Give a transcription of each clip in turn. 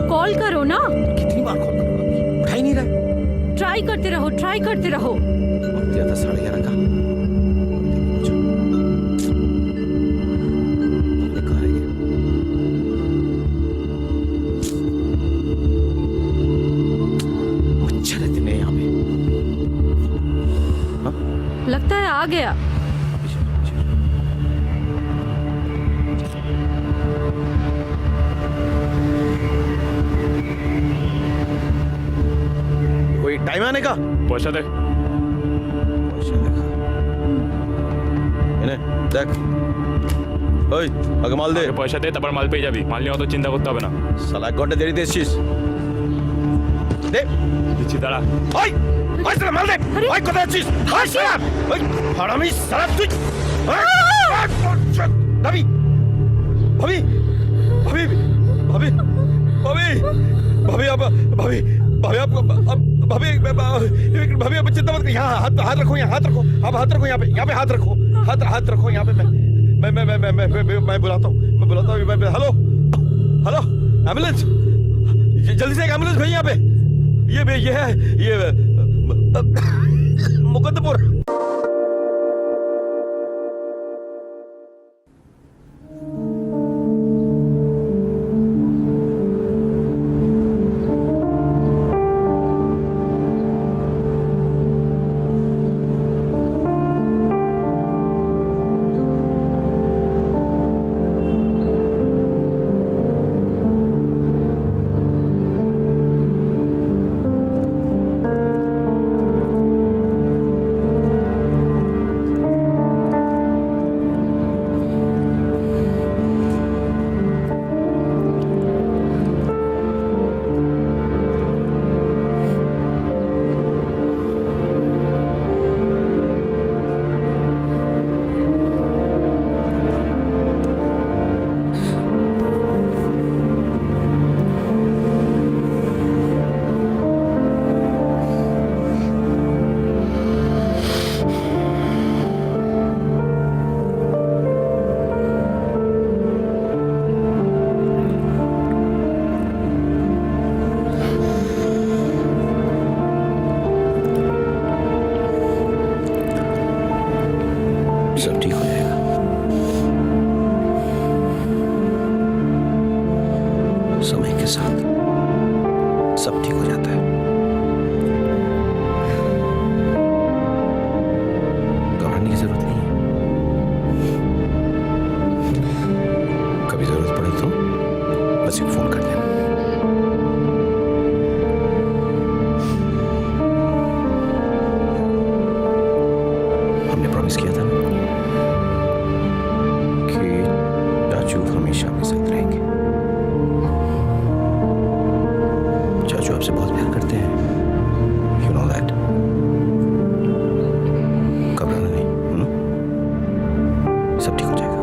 Call करो ना। कितनी बार कॉल करूंगा, उठा ही नहीं रहा। ट्राई करते रहो, ट्राई करते रहो। वक्त दिया था 11:30 का। कहाँ रह गया? मच्छर रहते नहीं यहाँ पे। हाँ? लगता है आ गया। कोई टाइम आने का? पैसा दे। पैसा देखा। इन्हें देख। ओए, आगे माल दे। पैसा दे तब माल पे जाबी। माल नहीं हो तो चिंता करते হবে না। साला 1 घंटे देरी देছিস। दे। দিচ্ছি দাঁড়া। ওই, ওই সালা মাল দে। ওই কোথায় আছিস? ওই সালা। ওই হারামি সালা তুই। ভাবি। ভাবি। ভাবি। ভাবি। ভাবি। भाभी आप भाभी भाभी आप भाभी भाभी आप चिंता मत करिए। यहाँ हाथ रखो, यहाँ हाथ रखो। आप हाथ रखो, यहाँ पे हाथ रखो। हाथ रखो यहाँ पे। मैं बुलाता हूँ। हेलो हेलो, एम्बुलेंस, जल्दी से एक एम्बुलेंस भेजिए यहाँ पे। ये है ये मुकद्दरपुर। सब ठीक हो जाएगा। समय के साथ सब ठीक हो जाता है। घबराने की जरूरत नहीं है। कभी जरूरत पड़े तो बस एक फोन कर देना। हमने प्रॉमिस किया था ना कि चाचू हमेशा हमें साथ रहेंगे। चाचू आपसे बहुत प्यार करते हैं, यू नो दैट। घबराना नहीं, सब ठीक हो जाएगा।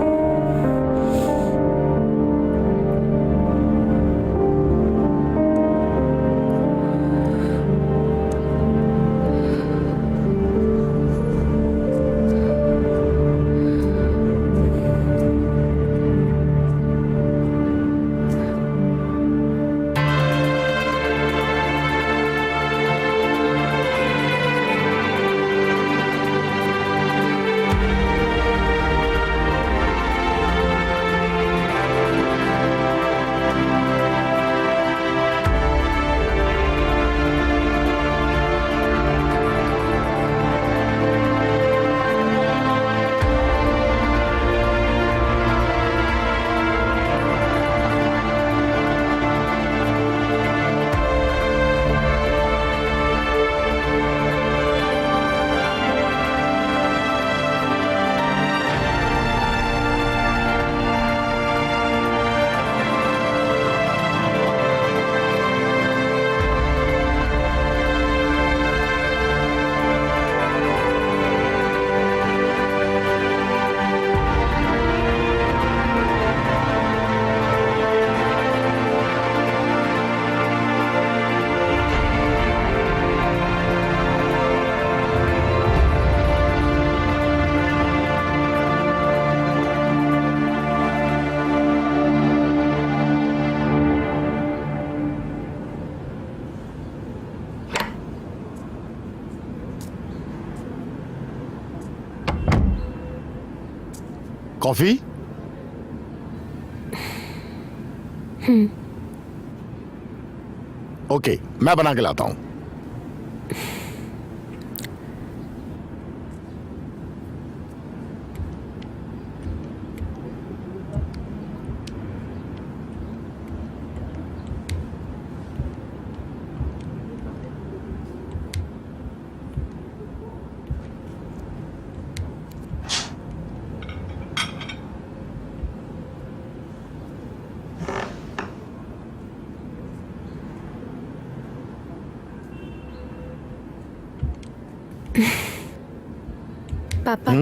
कॉफी? ओके, मैं बना के लाता हूं। पापा,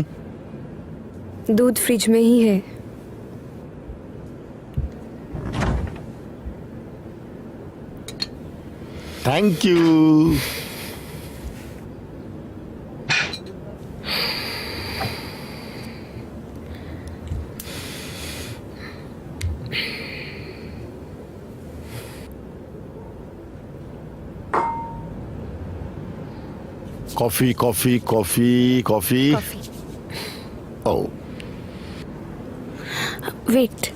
दूध फ्रिज में ही है। Thank you. Coffee coffee coffee coffee. Coffee. Oh, wait,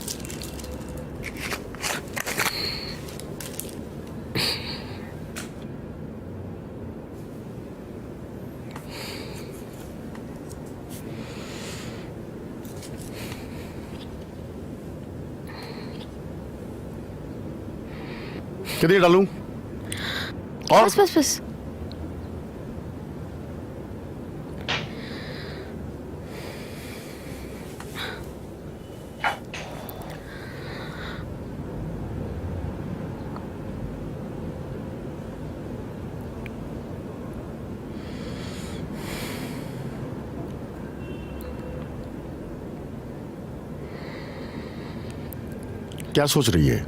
कितनी डालूं? और बस बस बस। क्या सोच रही है?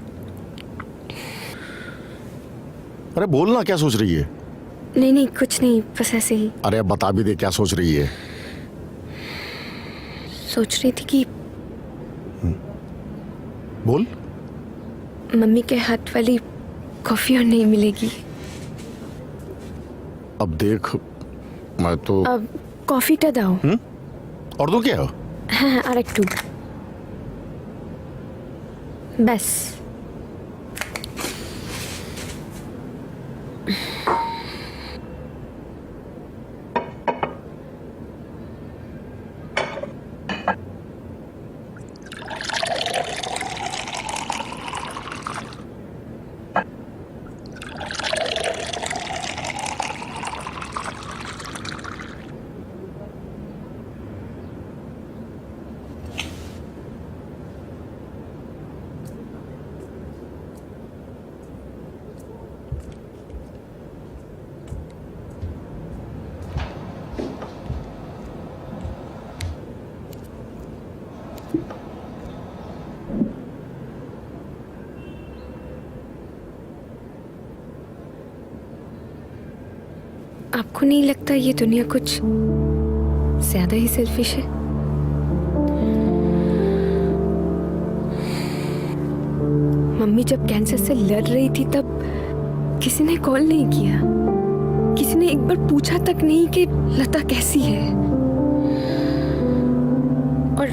अरे बोलना, क्या सोच रही है? नहीं नहीं, कुछ नहीं, बस ऐसे ही अरे अब बता भी दे, क्या सोच रही है? सोच रही थी कि बोल। मम्मी के हाथ वाली कॉफी और नहीं मिलेगी। अब देख, मैं तो अब कॉफी टा दाओ। और दो क्या? हाँ, और एक टू बस। आपको नहीं लगता ये दुनिया कुछ ज्यादा ही सेल्फिश है? मम्मी जब कैंसर से लड़ रही थी तब किसी ने कॉल नहीं किया, किसी ने एक बार पूछा तक नहीं कि लता कैसी है। और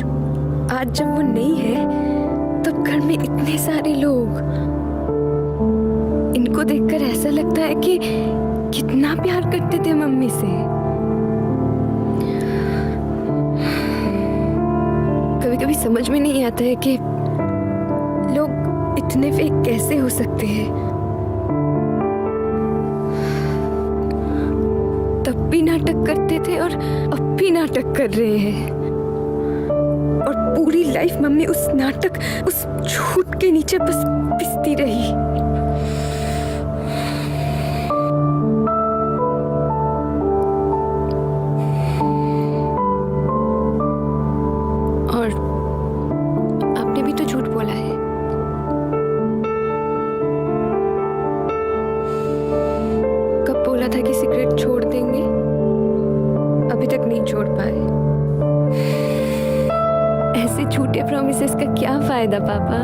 आज जब वो नहीं है तब घर में इतने सारे लोग, इनको देखकर ऐसा लगता है कि कितना प्यार करते थे मम्मी से। कभी कभी समझ में नहीं आता है कि लोग इतने फेक कैसे हो सकते हैं। तब भी नाटक करते थे और अब भी नाटक कर रहे हैं, और पूरी लाइफ मम्मी उस नाटक, उस झूठ के नीचे बस पिसती रही। था कि सिगरेट छोड़ देंगे, अभी तक नहीं छोड़ पाए। ऐसे झूठे प्रॉमिसेस का क्या फायदा पापा?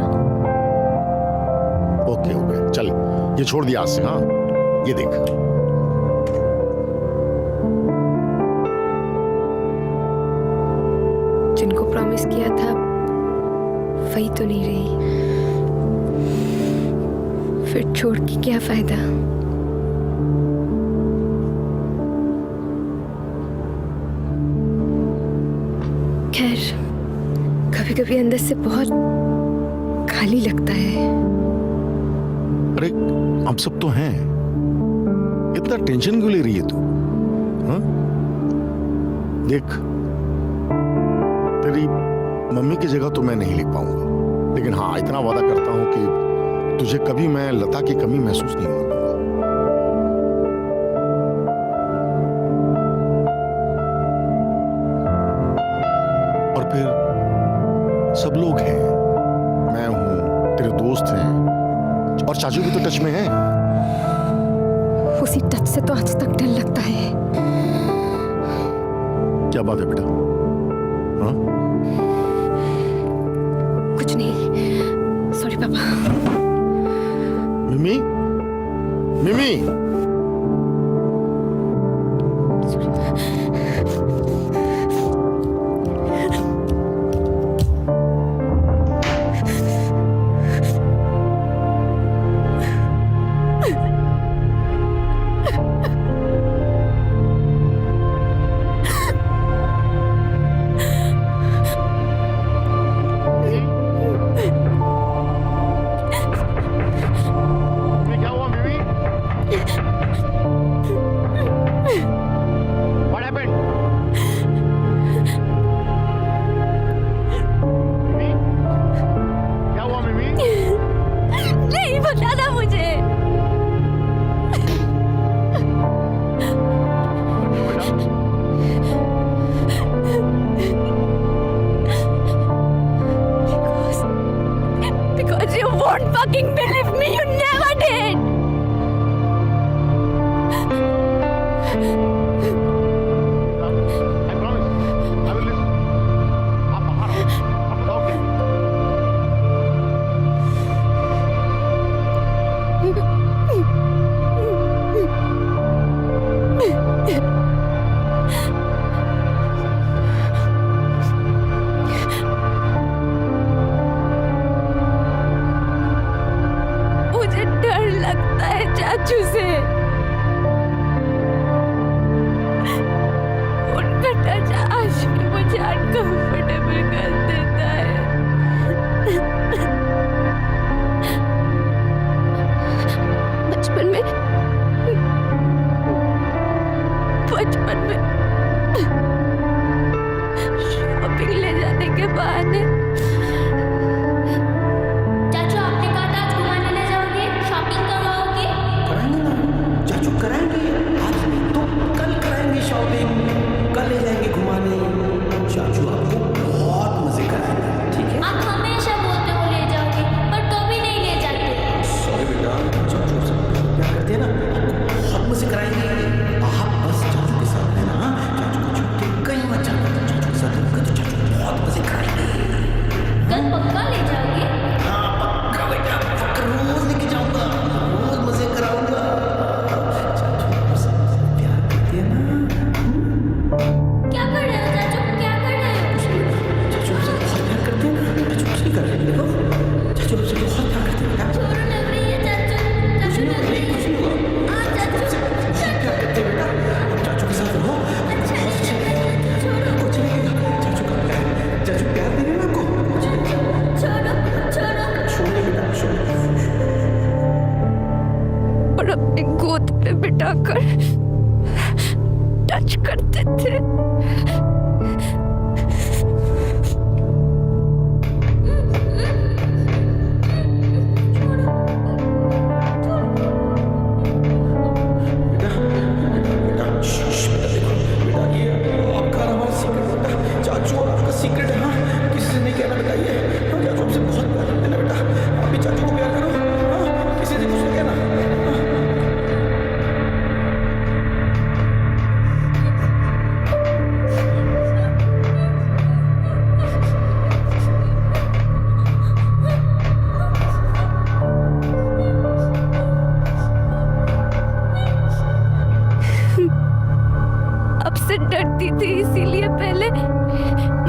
ओके हो गया, चल ये छोड़ दिया आज से। हाँ ये देख, जिनको प्रॉमिस प्रॉमिस किया था वही तो नहीं रही, फिर छोड़ के क्या फायदा। खैर, कभी कभी अंदर से बहुत खाली लगता है। अरे हम सब तो हैं, इतना टेंशन क्यों ले रही है तू? हाँ? देख, तेरी मम्मी की जगह तो मैं नहीं लिख पाऊंगा, लेकिन हाँ इतना वादा करता हूं कि तुझे कभी मैं लता की कमी महसूस नहीं होने दूंगा। और फिर सब लोग हैं, मैं हूं, तेरे दोस्त हैं, और चाचू भी तो टच में है। उसी टच से तो आज तक डर लगता है। क्या बात है बेटा? हाँ? कुछ नहीं, सॉरी पापा। मिमी, मिमी, नहीं बताना मुझे। Because you won't fucking believe me, you never did. I promise, I will listen. आप बाहर आओ, आप बताओ मुझे डर लगता है चाचू से। उनका टच आज भी मुझे अनकंफर्टेबल कर देता है। बचपन में शॉपिंग ले जाने के बहाने चाचू आपने कहा था आज घुमाने ले जाओगे, शॉपिंग करवाओगे। कराएंगे ना चाचू, कराएंगे। आज नहीं तो कल कराएंगे शॉपिंग, कल ले जाएंगे घुमाने। चाचू आपको बहुत मजे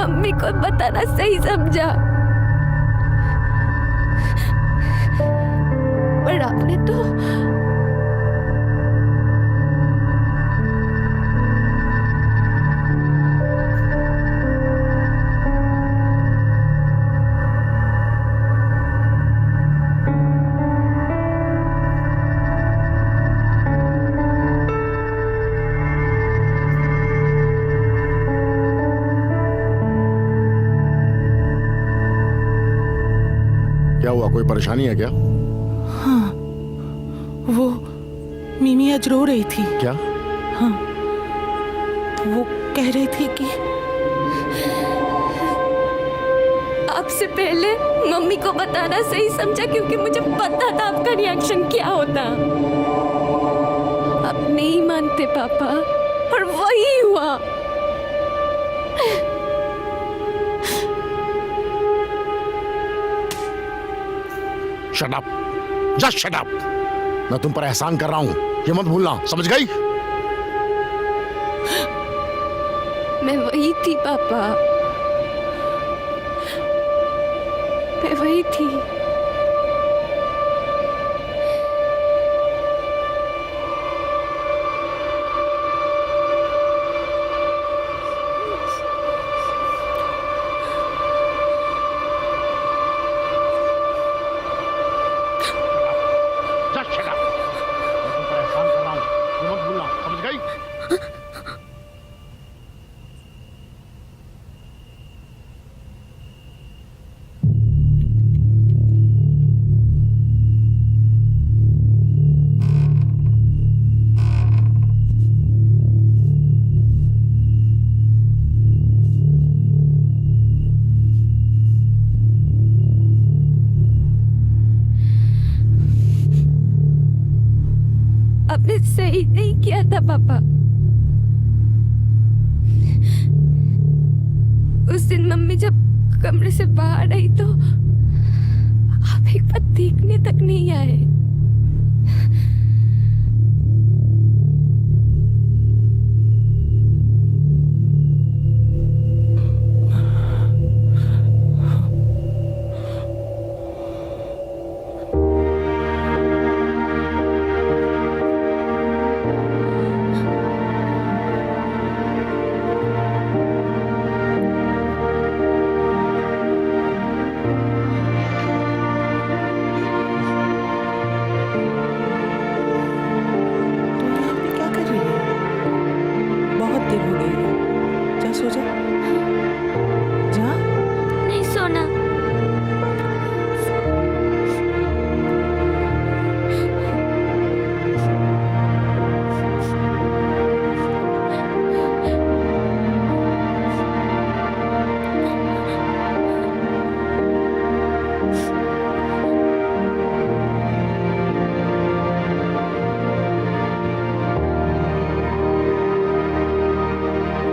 मम्मी को बताना सही समझा, पर आपने तो क्या हुआ, कोई परेशानी है क्या? हाँ, वो मिमी आज रो रही थी। क्या? हाँ, वो कह रही थी कि आपसे पहले मम्मी को बताना सही समझा, क्योंकि मुझे पता था आपका रिएक्शन क्या होता। आप नहीं मानते पापा, और वही हुआ। Shut up, just shut up. मैं तुम पर एहसान कर रहा हूं, ये मत भूलना, समझ गई? मैं वही थी पापा, मैं वही थी। Just shut up. मैं तुम पर एहसान कर रहा हूं, ये मत भूलना, समझ गई? आपने सही नहीं किया था पापा। उस दिन मम्मी जब कमरे से बाहर आई तो आप एक बार देखने तक नहीं आए।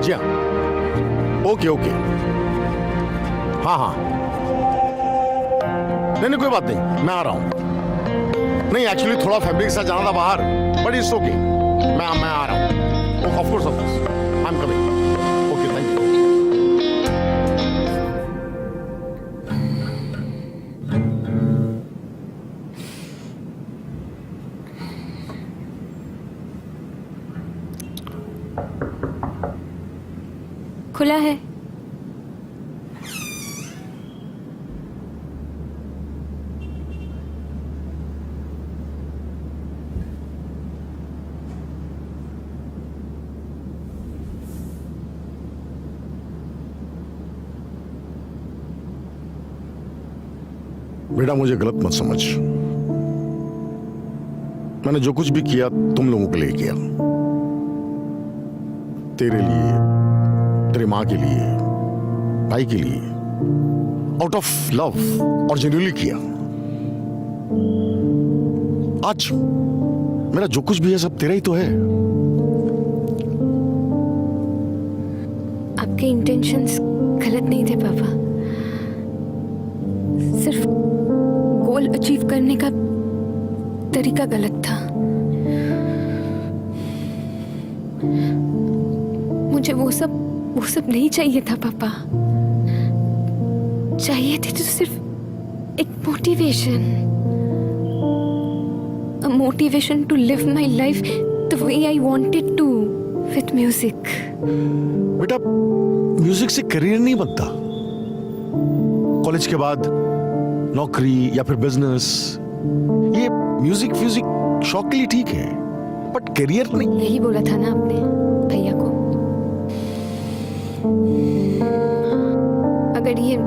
जी हाँ, ओके ओके, हाँ हाँ, नहीं कोई बात नहीं, मैं आ रहा हूँ। नहीं एक्चुअली थोड़ा फैमिली के साथ जाना था बाहर, बट इट्स ओके, मैं आ रहा हूँ। Of course I am coming. Okay, thank you. खुला है। बेटा मुझे गलत मत समझ, मैंने जो कुछ भी किया तुम लोगों के लिए किया, तेरे लिए, तेरे माँ के लिए, भाई के लिए, आउट ऑफ लव और जेन्युइनली किया। आज मेरा जो कुछ भी है सब तेरा ही तो है। आपके इंटेंशंस गलत नहीं थे पापा, सिर्फ गोल अचीव करने का तरीका गलत था। मुझे वो सब नहीं चाहिए था पापा। चाहिए थी तो सिर्फ एक motivation, a motivation to live my life the way I wanted to with music. बेटा म्यूजिक से करियर नहीं बनता। कॉलेज के बाद नौकरी या फिर बिजनेस, ये म्यूजिक फ्यूजिक शौक के लिए ठीक है, बट करियर नहीं। यही बोला था ना आपने भैया को। अगर ये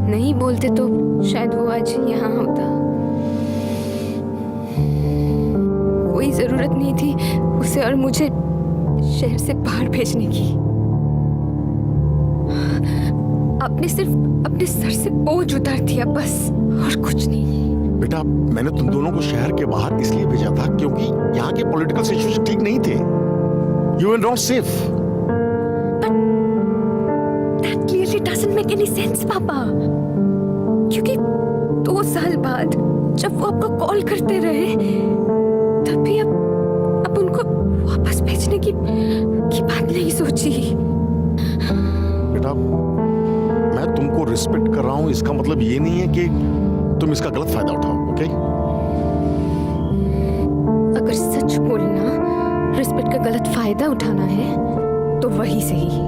नहीं बोलते तो शायद वो आज यहाँ होता। कोई जरूरत नहीं थी उसे और मुझे शहर से बाहर भेजने की। आपने सिर्फ अपने सर से बोझ उतार दिया बस, और कुछ नहीं। बेटा मैंने तुम दोनों को शहर के बाहर इसलिए भेजा था क्योंकि यहाँ के पॉलिटिकल सिचुएशन ठीक नहीं थे। You are not safe. That clearly doesn't make any sense, पापा। क्योंकि 2 साल बाद जब वो आपको कॉल करते रहे, तब भी अब उनको वापस भेजने की बात नहीं सोची। बेटा मैं तुमको रिस्पेक्ट कर रहा हूँ, इसका मतलब ये नहीं है कि तुम इसका गलत फायदा उठाओ, ओके? अगर सच बोलना रिस्पेक्ट का गलत फायदा उठाना है तो वही सही।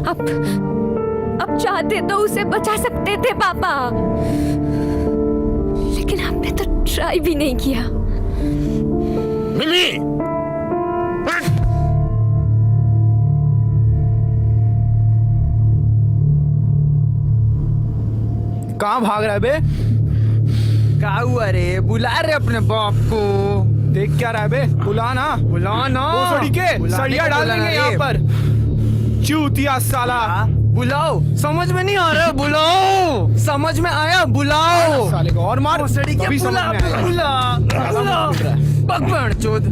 अब चाहते तो उसे बचा सकते थे पापा, लेकिन आपने तो ट्राई भी नहीं किया। मिमी! कहाँ भाग रहा है बे? क्या हुआ रे? बुला रहे अपने बाप को। देख क्या रहा है बे? बुला ना सड़िया डाल देंगे यहाँ पर। चूतिया साला। बुलाओ, समझ में नहीं आ रहा, बुलाओ। समझ में आया, बुलाओ साले को और मार। सड़ी के बुला पकड़ चोद।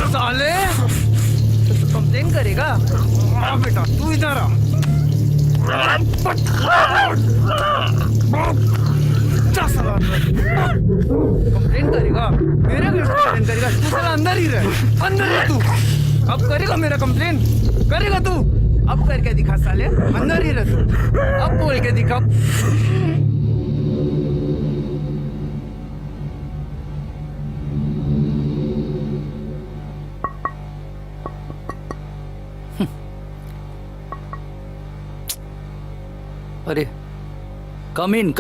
साले कंप्लेन करेगा? हाँ बेटा तू इधर आ। कंप्लेन करेगा? मेरे घर कंप्लेन करेगा? तू साला अंदर ही रह, अंदर रह तू। अब करेगा मेरा कंप्लेन? करेगा तू? अब करके दिखा साले, अंदर ही रह तू। अब बोल के दिखा। अरे कम इन।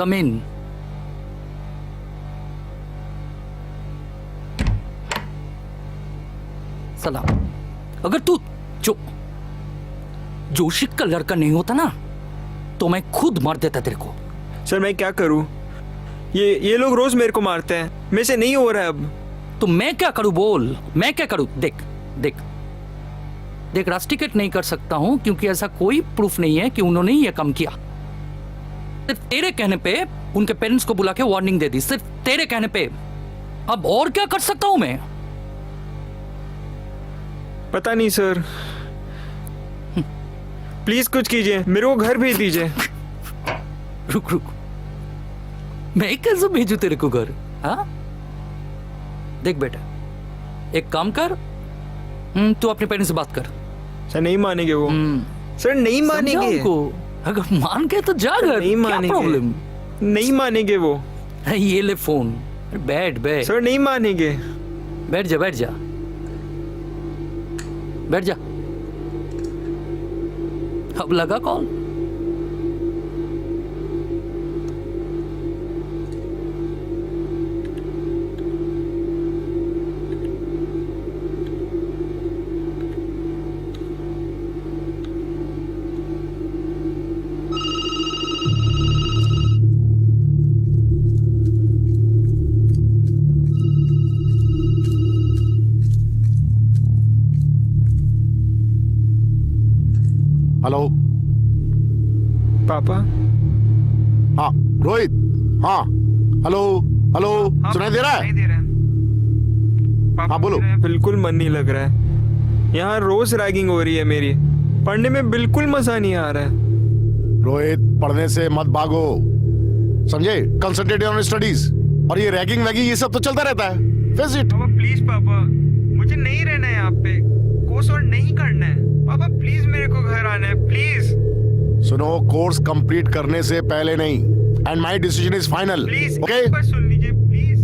सलाम। अगर तू जोशी का लड़का नहीं होता ना तो मैं खुद मार देता तेरे को। सर मैं क्या करूं? ये लोग रोज मेरे को मारते हैं, मेरे से नहीं हो रहा है अब। तो मैं क्या करूं बोल? मैं क्या करूं? देख रास्टिकेट नहीं कर सकता हूं क्योंकि ऐसा कोई प्रूफ नहीं है कि उन्होंने ये काम किया। सिर्फ तेरे कहने पे उनके पेरेंट्स को बुला के वार्निंग दे दी, सिर्फ तेरे कहने पे। अब और क्या कर सकता हूं मैं? पता नहीं सर, प्लीज कुछ कीजिए, मेरे को घर भेज दीजिए। रुक मैं कैसे भेजू तेरे को घर? हाँ देख बेटा, एक काम कर, तू अपने पेरेंट्स से बात कर। सर नहीं मानेंगे वो। सर नहीं मानेंगे। अगर मान के तो जा घर, नहीं मानेंगे। क्या प्रॉब्लम? नहीं मानेंगे वो। ये ले फोन, बैठ। सर नहीं मानेंगे। बैठ जा। अब लगा कॉल? हेलो पापा हाँ रोहित हाँ हेलो हेलो सुनाई दे रहा है? नहीं दे रहा है। पापा हाँ, बोलो। मेरा बिल्कुल मन नहीं लग रहा है। यहाँ रोज रैगिंग हो रही है मेरी। पढ़ने में बिल्कुल मजा नहीं आ रहा है। रोहित पढ़ने से मत भागो, समझे? Concentrate on studies. और ये रैगिंग वैगिंग ये सब तो चलता रहता है। Face it. पापा प्लीज पापा, मुझे नहीं रहना है यहाँ पे। कोर्स और नहीं करना है। पापा प्लीज मेरे को घर आना है प्लीज। सुनो, कोर्स कंप्लीट करने से पहले नहीं, and my decision is final. Please okay एक बार सुन लीजिए प्लीज।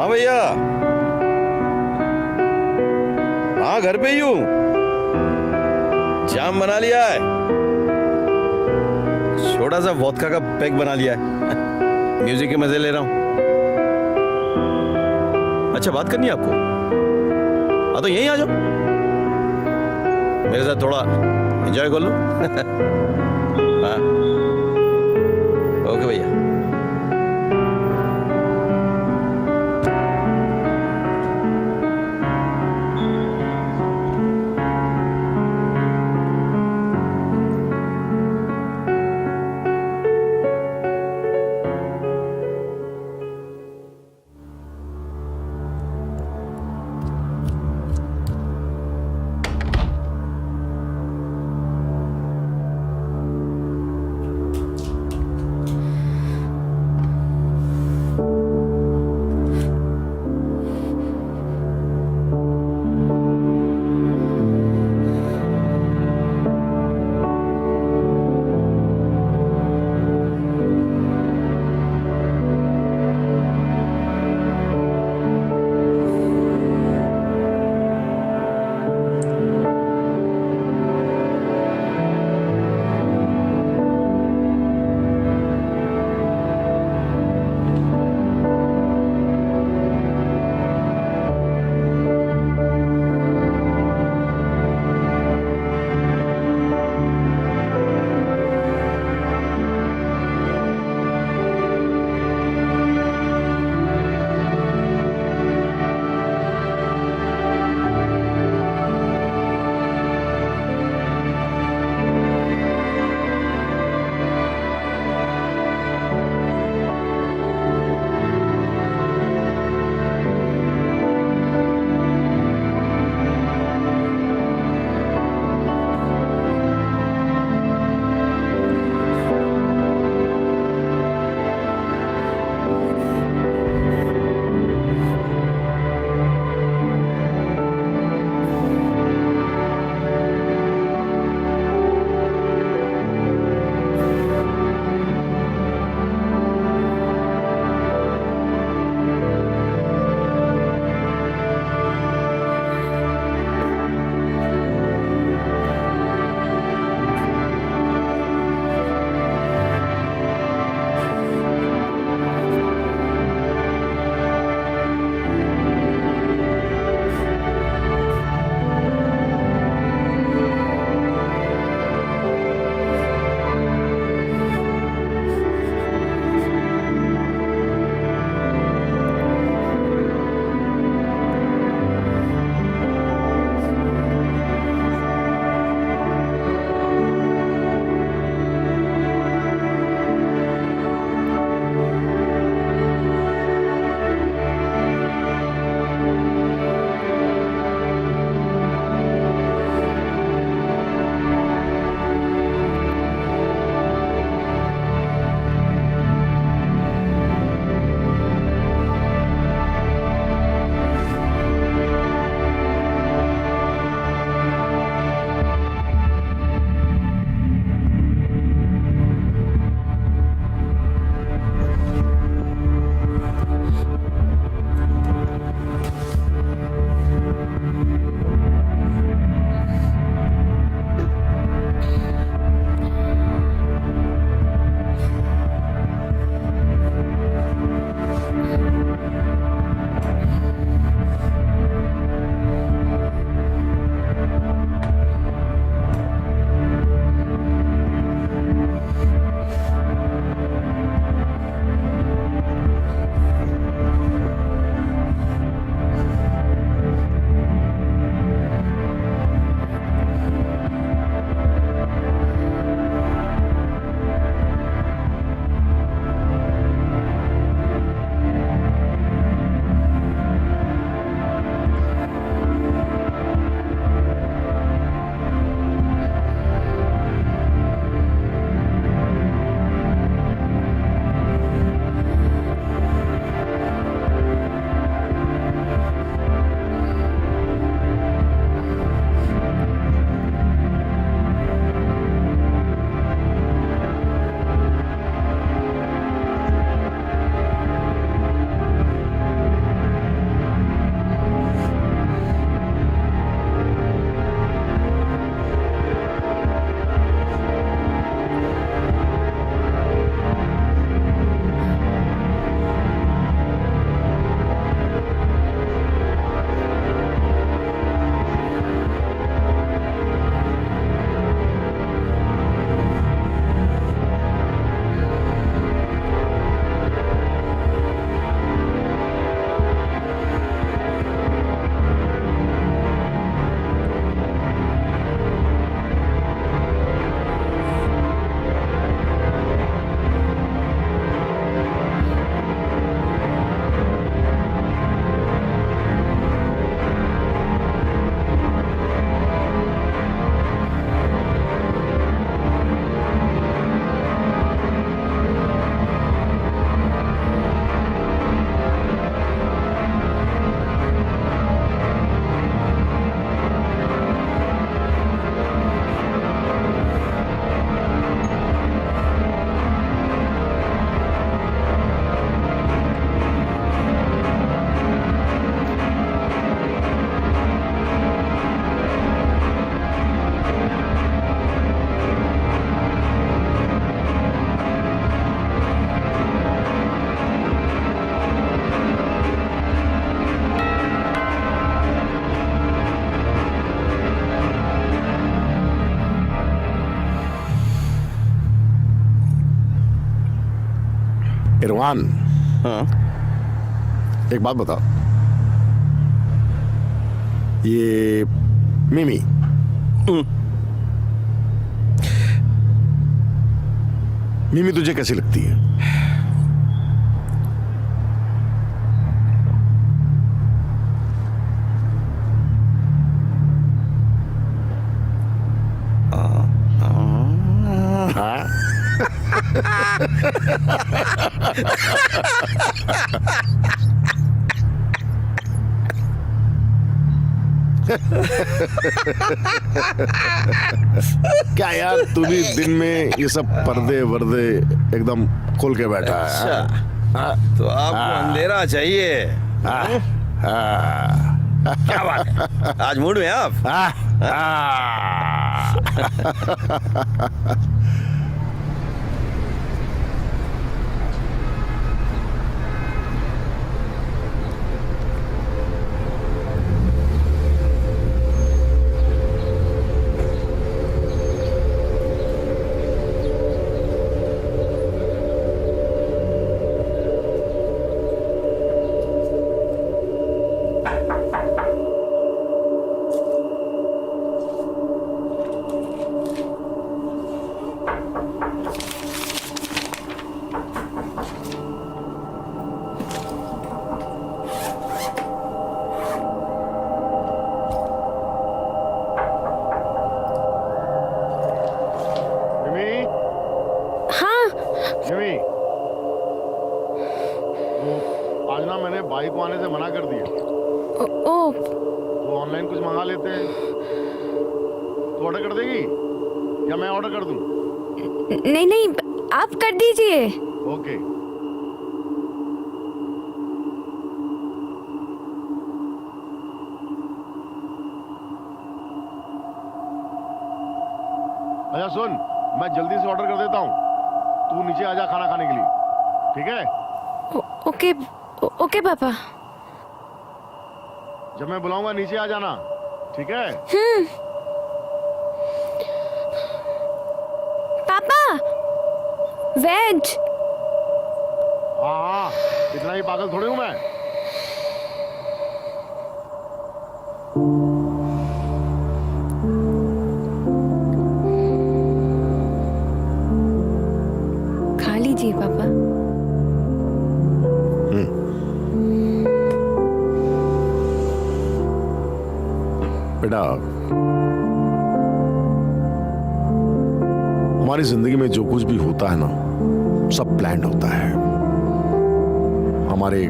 भैया हाँ घर पे ही हूँ। जाम बना लिया है, छोटा सा वोदका का पैक बना लिया है। म्यूजिक के मजे ले रहा हूँ। अच्छा बात करनी है आपको? हाँ तो यहीं आ जाओ, मेरे साथ थोड़ा एंजॉय कर लो। हाँ ओके भैया। इरवान, हाँ एक बात बता, ये मिमी मिमी तुझे कैसी लगती है? हाँ? क्या यार, तू भी दिन में ये सब पर्दे वर्दे एकदम खोल के बैठा है। अच्छा, तो आपको अंधेरा चाहिए? क्या बात है, आज मूड में आप? जिमी, वो आज ना मैंने बाइक को आने से मना कर दिया। ओ तो ऑनलाइन कुछ मंगा लेते हैं। तो ऑर्डर कर देगी या मैं ऑर्डर कर दूं? नहीं नहीं, आप कर दीजिए। ओके। अच्छा सुन, मैं जल्दी से ऑर्डर कर देता हूँ, तू नीचे आजा खाना खाने के लिए, ठीक है? ओके ओके पापा। जब मैं बुलाऊंगा नीचे आ जाना, ठीक है? पापा वेज। हाँ हाँ, इतना ही पागल थोड़ी हूँ मैं। खा लीजिए पापा। बेटा, हमारी जिंदगी में जो कुछ भी होता है ना, सब प्लान्ड होता है, हमारे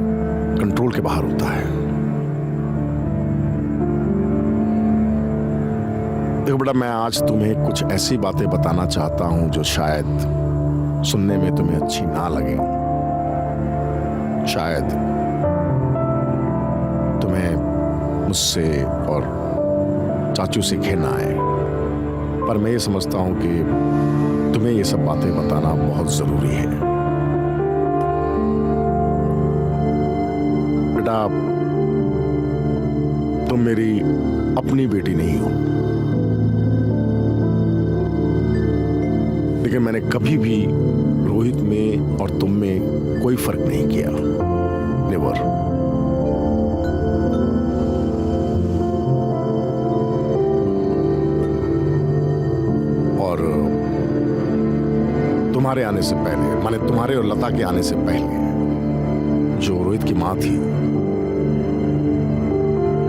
कंट्रोल के बाहर होता है। देखो बेटा, मैं आज तुम्हें कुछ ऐसी बातें बताना चाहता हूं जो शायद सुनने में तुम्हें अच्छी ना लगे, शायद तुम्हें मुझसे और चाचू से कहना है, पर मैं ये समझता हूं कि तुम्हें ये सब बातें बताना बहुत जरूरी है। बेटा, तुम मेरी अपनी बेटी नहीं हो, लेकिन मैंने कभी भी रोहित में और तुम में कोई फर्क नहीं किया, नेवर। तुम्हारे आने से पहले, माने तुम्हारे और लता के आने से पहले, जो रोहित की माँ थी,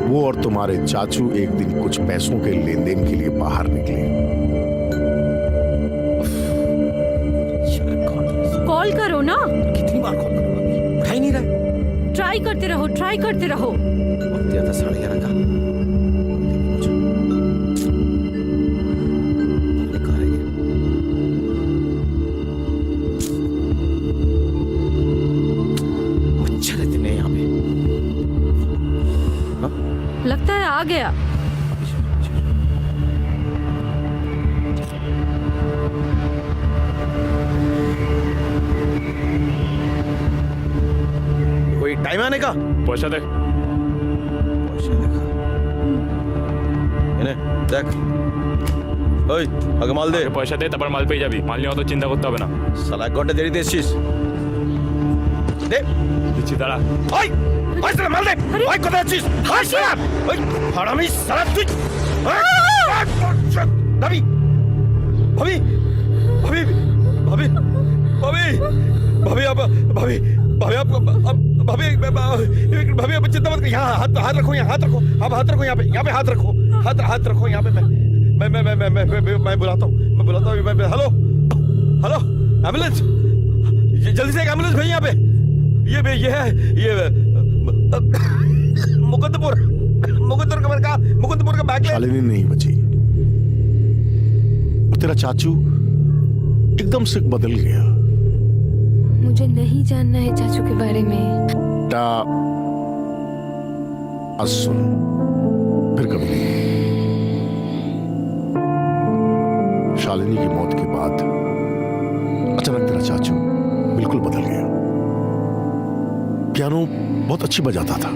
वो और तुम्हारे चाचू एक दिन कुछ पैसों के लेन देन के लिए बाहर निकले। कॉल करो ना। कितनी बार कॉल करूं, अभी उठा ही नहीं रहा। ट्राई करते रहो, ट्राई करते रहो। वक्त दिया था 11:30 का। लगता है आ गया। कोई टाइम आने का? पैसा दे। দেখ ওই আগে মাল দে। পয়সা দে, তারপর মাল পেয়ে যাবি। মাল নিয়ে অত চিন্তা করতে হবে না। শালা 1 ঘন্টা দেরিতে এসেছিস। दे तिची दळा ओय ओय चला माल दे ओय कोणता चीज हाय चला ओय हरामी साला तू भाभी भाभी भाभी भाभी भाभी भाभी आप भाभी भाभी आप भाभी भाभी आप चिंता मत करिए यहाँ हाथ रखो यहाँ हाथ रखो आप हाथ रखो यहाँ पे हाथ रखो हाथ रखो यहाँ पे मैं बुलाता हूँ मैं हेलो हेलो एम्बुलेंस जल्दी से एक एम्बुलेंस भेजिए यहाँ पे ये है ये मुकुंदपुर का बैग है शालिनी नहीं बची। तेरा चाचू एकदम से बदल गया। मुझे नहीं जानना है चाचू के बारे में। बेटा आज सुन, फिर कभी नहीं। शालिनी की मौत के बाद अचानक तेरा चाचू बिल्कुल बदल गया। पियानो बहुत अच्छी बजाता था।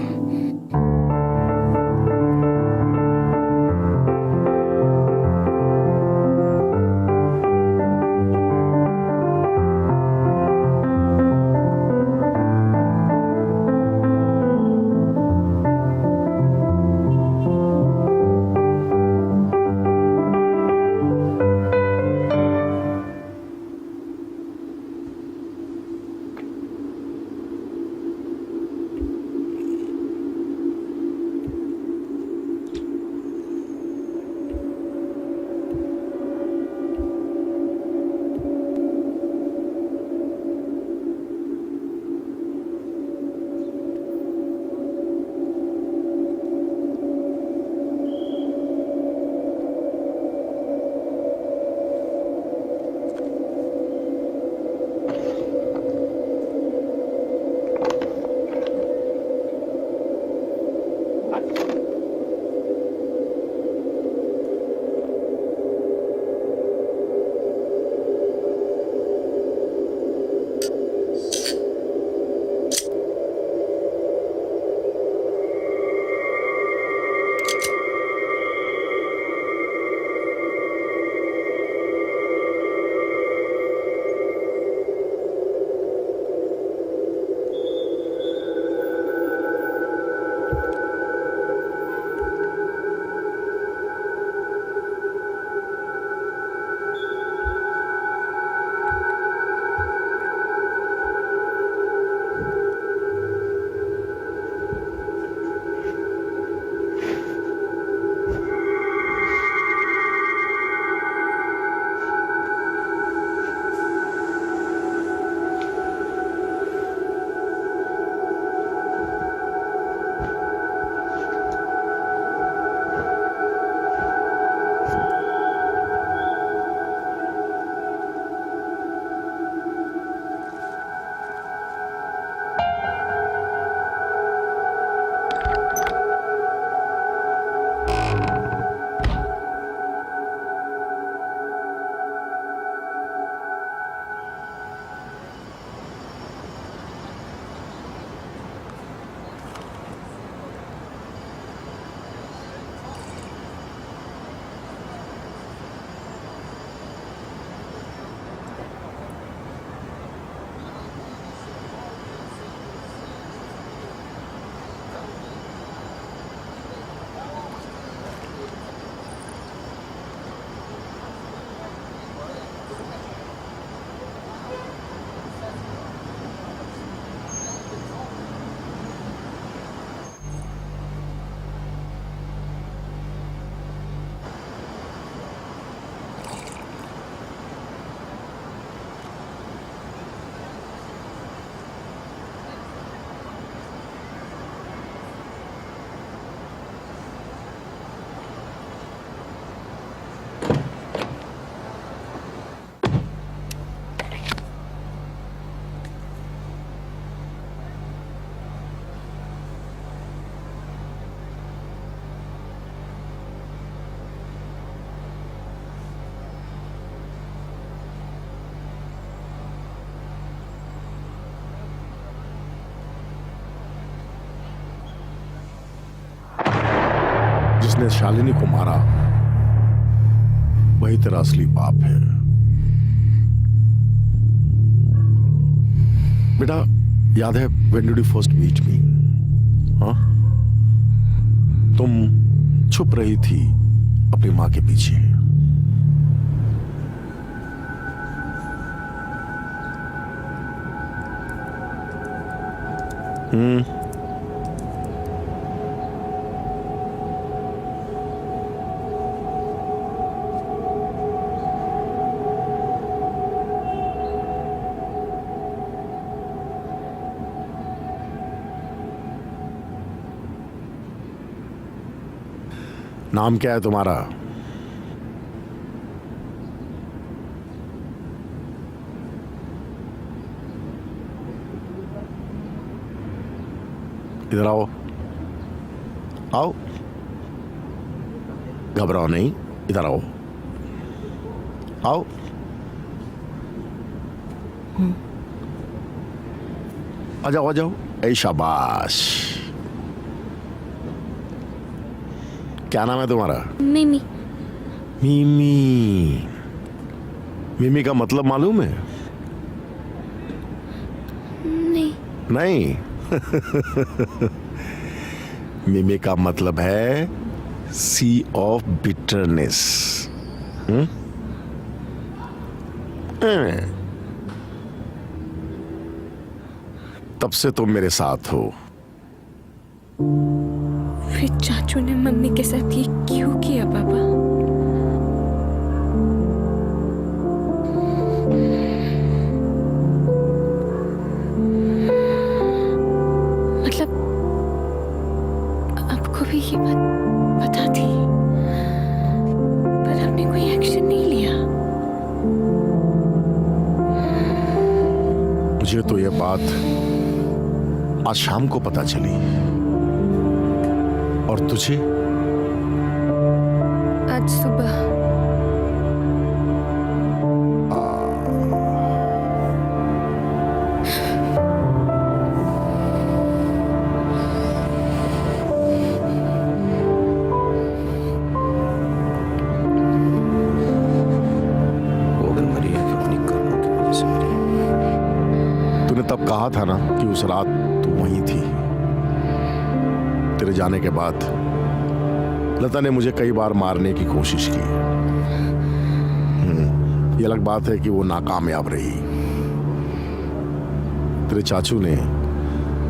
जिसने शालिनी को मारा वही तेरा असली बाप है। बेटा याद है when did you first meet me? हाँ, तुम छुप रही थी अपनी मां के पीछे। नाम क्या है तुम्हारा? इधर आओ, आओ, घबराओ नहीं, इधर आओ, आओ। आ जाओ, आ जाओ। ऐ शाबाश। क्या नाम है तुम्हारा? मिमी। मिमी। मिमी का मतलब मालूम है? नहीं। नहीं। मिमी का मतलब है सी ऑफ बिटरनेस। तब से तुम मेरे साथ हो। फिर चाचू ने मम्मी के साथ ये क्यों किया पापा? मतलब आपको भी ये बात पता थी, पर आपने कोई एक्शन नहीं लिया? मुझे तो ये बात आज शाम को पता चली। और तुझे? आज सुबह। तूने तब कहा था ना कि उस रात तू वहीं थी। तेरे जाने के बाद लता ने मुझे कई बार मारने की कोशिश की। ये अलग बात है कि वो नाकामयाब रही। तेरे चाचू ने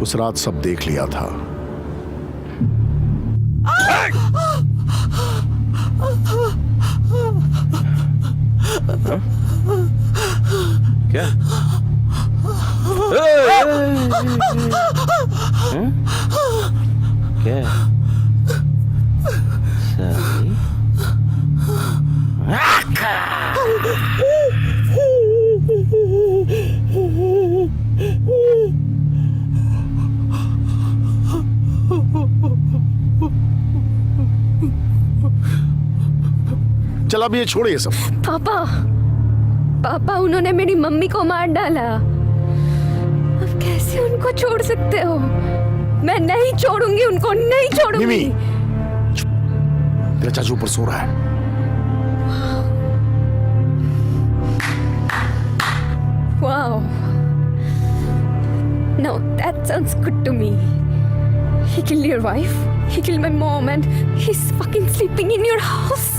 उस रात सब देख लिया था। क्या? क्या? चल अब ये छोड़िए सब। पापा, पापा उन्होंने मेरी मम्मी को मार डाला। अब कैसे उनको छोड़ सकते हो? मैं नहीं छोड़ूंगी उनको, नहीं छोड़ूंगी। मिमी, तेरा चाचू ऊपर सो रहा है। Wow. No, that sounds good to me. He killed your wife, he killed my mom, and he's fucking sleeping in your house.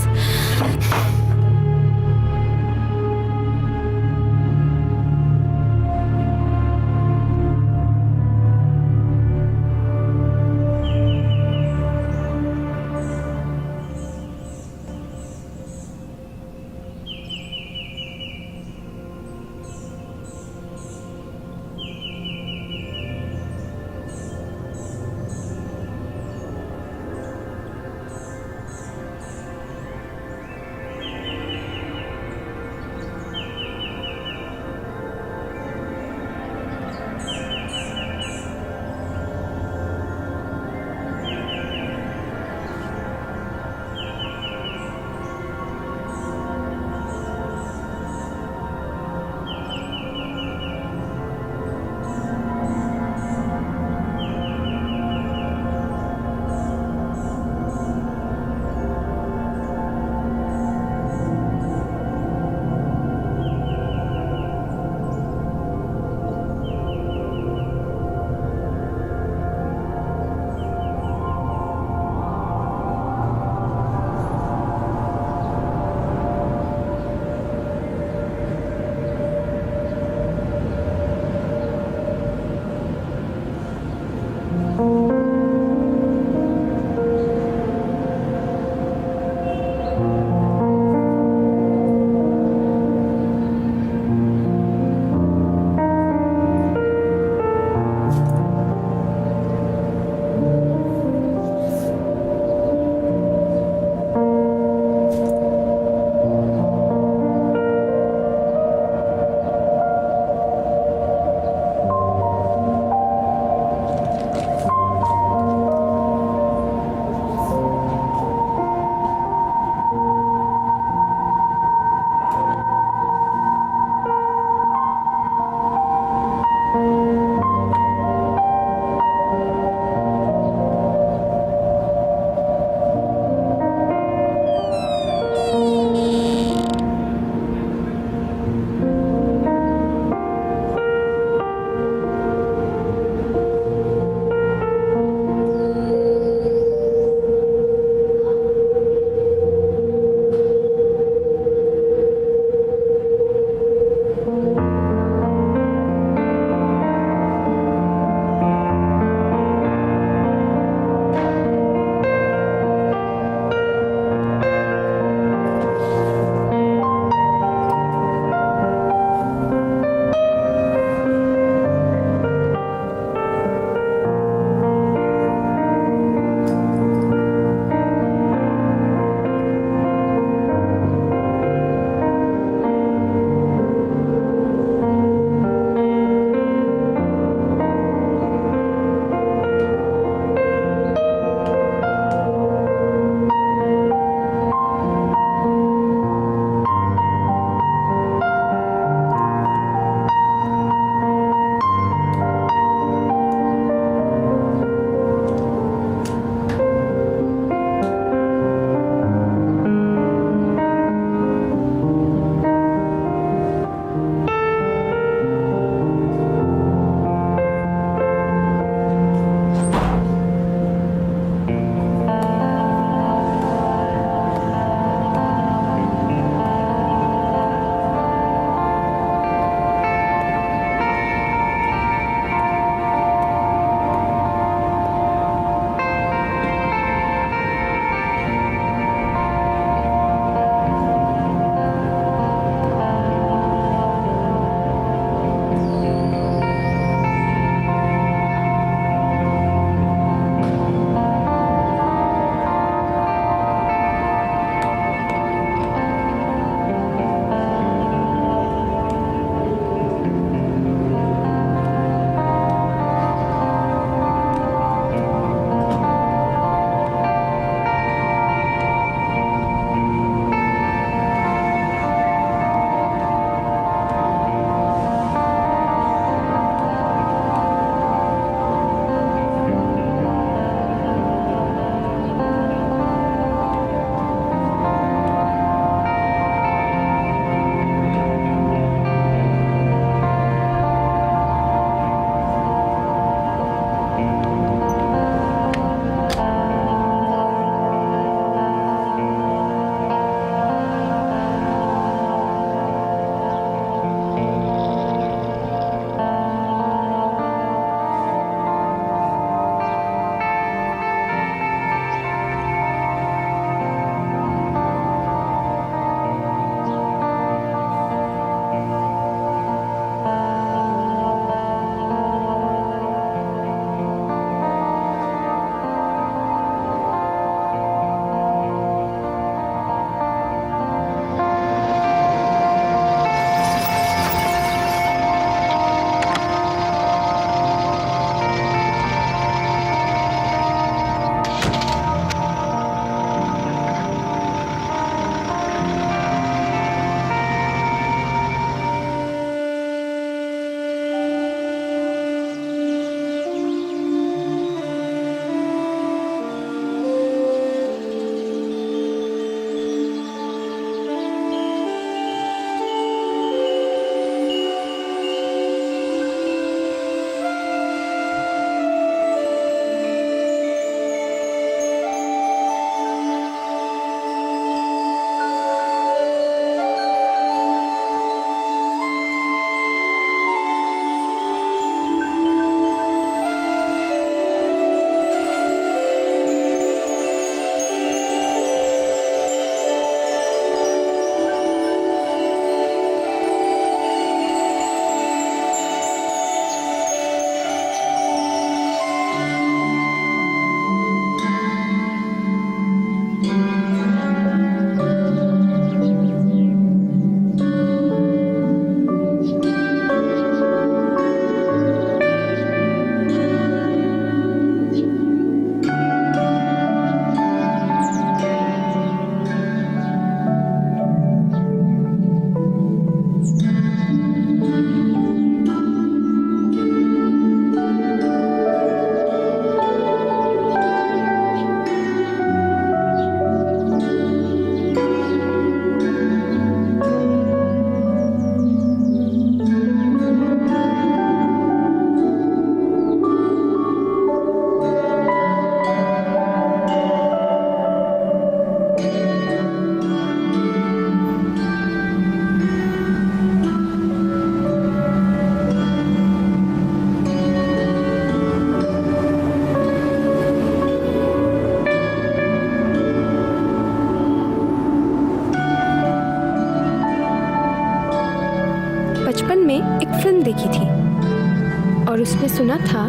में एक फिल्म देखी थी और उसमें सुना था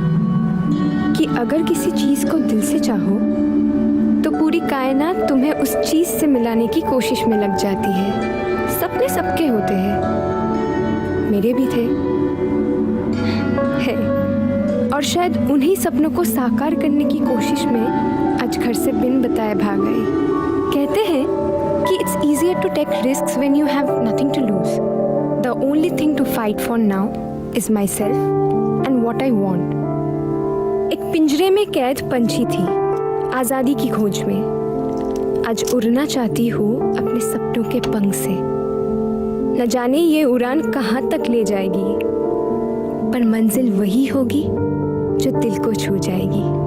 कि अगर किसी चीज को दिल से चाहो तो पूरी कायनात तुम्हें उस चीज से मिलाने की कोशिश में लग जाती है। सपने सबके होते हैं, मेरे भी थे है। और शायद उन्हीं सपनों को साकार करने की कोशिश में आज घर से बिन बताए भाग गए। कहते हैं कि it's easier to take risks when you have nothing to lose. The only thing to fight for now is myself and what I want. एक पिंजरे में कैद पंछी थी आजादी की खोज में। आज उड़ना चाहती हूँ अपने सपनों के पंख से। न जाने ये उड़ान कहाँ तक ले जाएगी, पर मंजिल वही होगी जो दिल को छू जाएगी।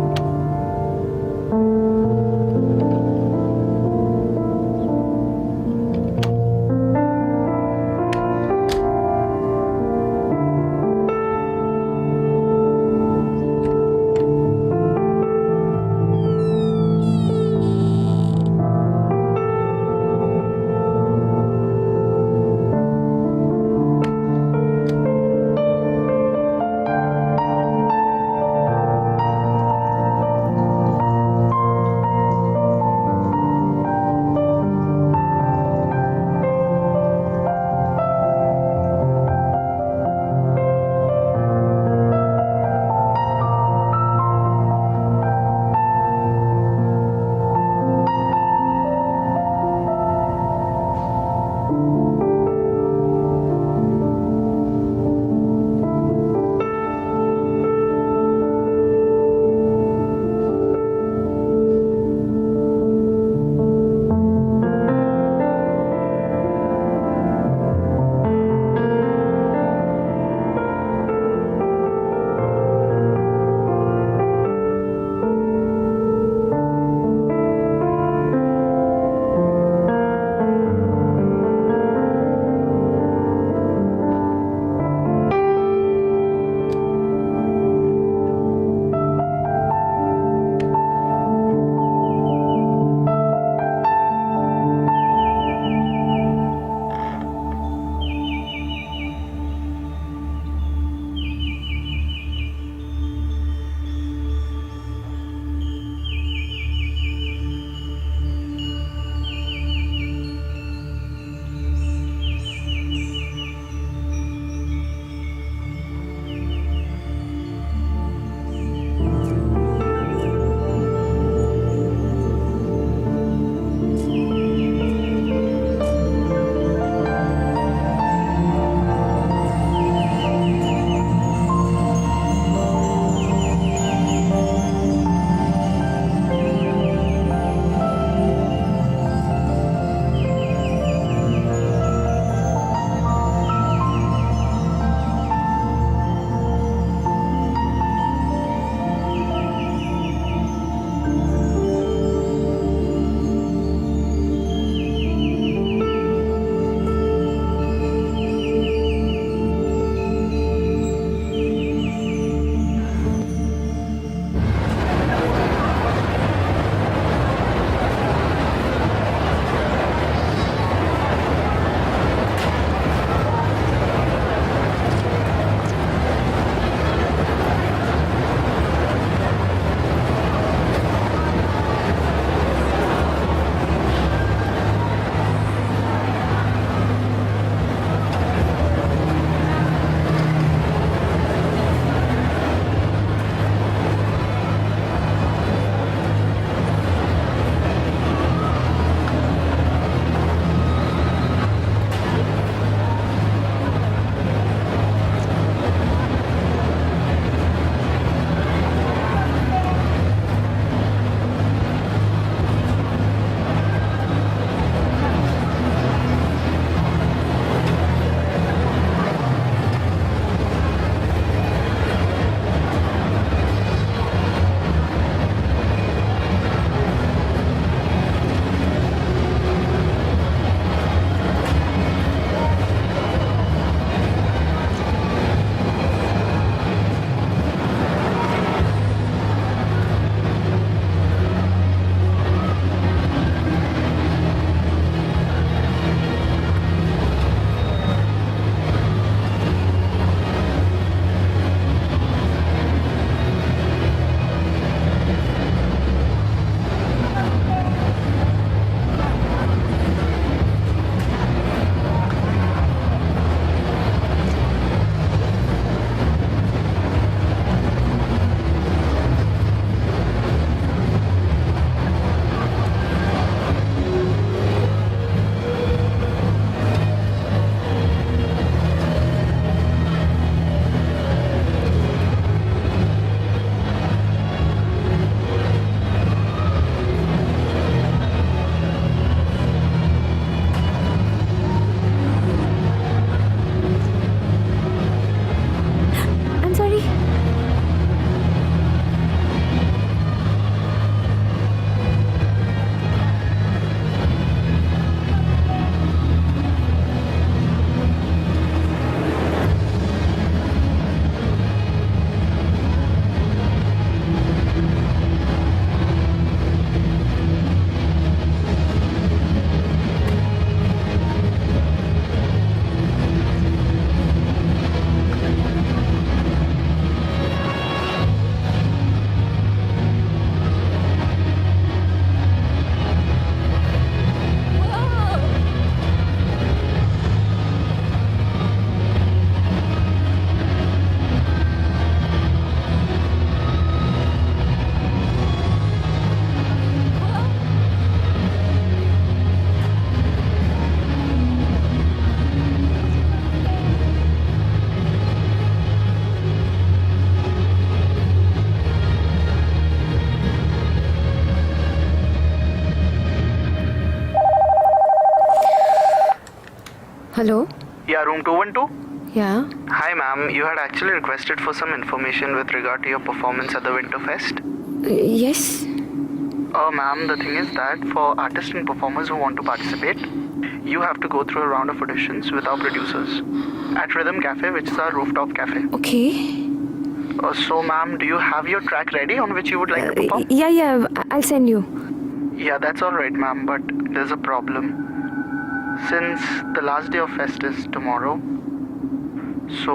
Hello Yeah, room 212? या Hi ma'am, you had actually requested for some information with regard to your performance at the Winterfest. Yes Ma'am, the thing is that for artists and performers who want to participate, you have to go through a round of auditions with our producers at Rhythm Cafe, which is our rooftop cafe. Okay So ma'am, do you have your track ready on which you would like to perform? या I send you Yeah, that's all right ma'am, but there's a problem. Since the last day of fest is tomorrow, so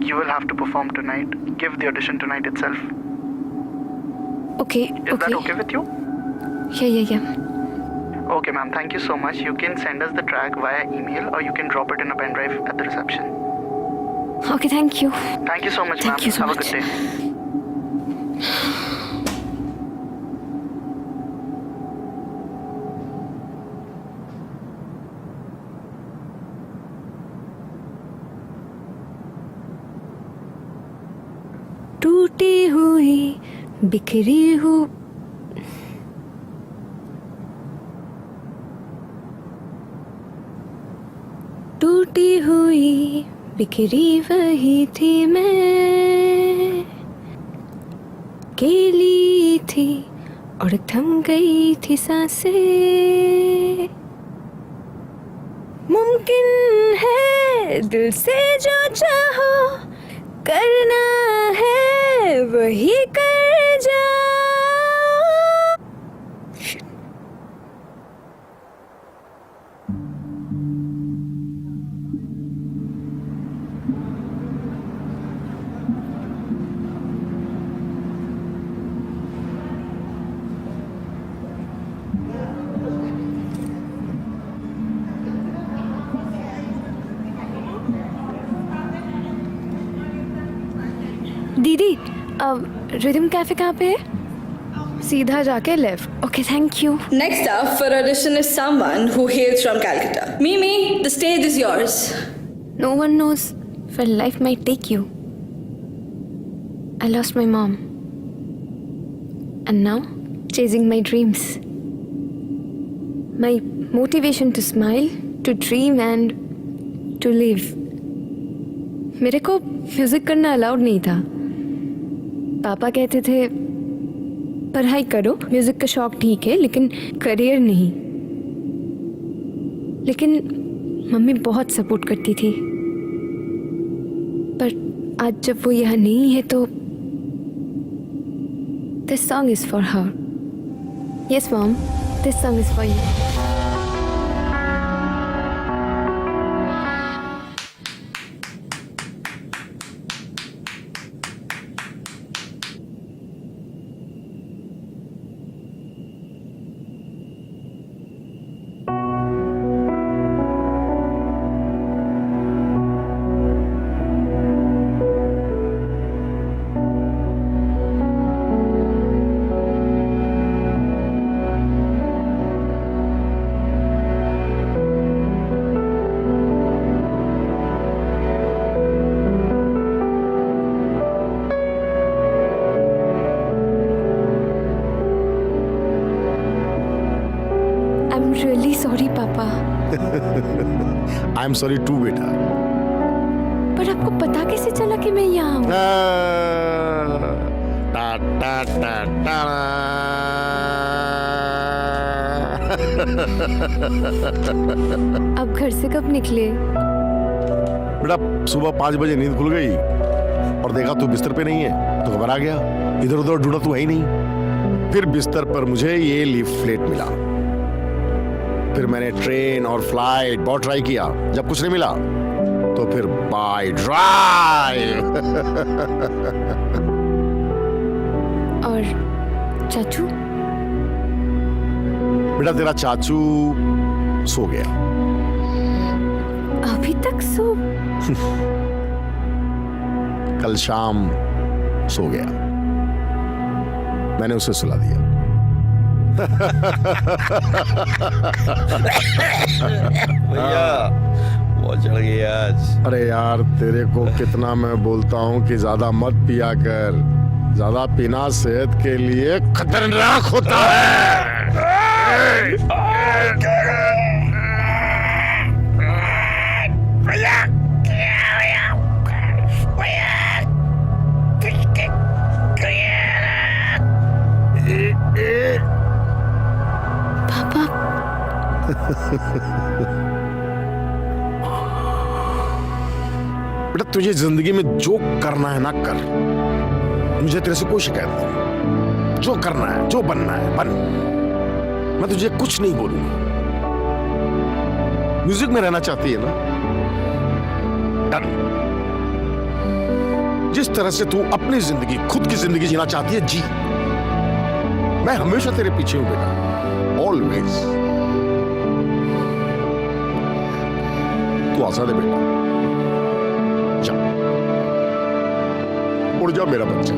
you will have to perform tonight. Give the audition tonight itself. Okay Is that okay with you? या Okay, ma'am. Thank you so much. You can send us the track via email or you can drop it in a pen drive at the reception. Okay thank you Thank you so much, Thank ma'am. you so Have a much. good day. टूटी हुई बिखरी हूँ टूटी हुई बिखरी वही थी मैं केली थी और थम गई थी सांसें मुमकिन है दिल से जो चाहो करना है वही कर जाओ दीदी अब रिदम कैफे कहाँ पे है सीधा जाके left okay thank you Next up for audition is someone who hails from Calcutta. Mimi, the stage is yours. No one knows where life might take you. I lost my mom. And now, chasing my dreams. My motivation to smile, to dream and to live. मेरे को music करना allowed नहीं था पापा कहते थे पढ़ाई करो म्यूजिक का शौक ठीक है लेकिन करियर नहीं लेकिन मम्मी बहुत सपोर्ट करती थी पर आज जब वो यहाँ नहीं है तो this song is for her yes mom this song is for you really sorry पापा आई एम सॉरी टू बेटा पर आपको पता कैसे चला कि मैं यहाँ हूँ टा टा टा टा अब घर से कब निकले बेटा सुबह 5 बजे नींद खुल गई और देखा तू बिस्तर पे नहीं है तो घबरा गया इधर उधर ढूंढा तू है ही नहीं फिर बिस्तर पर मुझे ये लीफलेट मिला फिर मैंने ट्रेन और फ्लाइट बहुत ट्राई किया जब कुछ नहीं मिला तो फिर बाय ड्राइव और चाचू बेटा तेरा चाचू सो गया अभी तक सो कल शाम सो गया मैंने उसे सुला दिया भैया बहुत चढ़ गई आज अरे यार तेरे को कितना मैं बोलता हूँ कि ज्यादा मत पिया कर ज्यादा पीना सेहत के लिए खतरनाक होता है बेटा तुझे जिंदगी में जो करना है ना कर, मुझे तेरे से कोई शिकायत नहीं। जो करना है, जो बनना है बन, मैं तुझे कुछ नहीं बोलूंगा। म्यूजिक में रहना चाहती है ना, डन। जिस तरह से तू अपनी जिंदगी, खुद की जिंदगी जीना चाहती है, जी। मैं हमेशा तेरे पीछे हूं बेटा, ऑलवेज। तू आजाद है बेटा, जा उड़ जा मेरा बच्चा।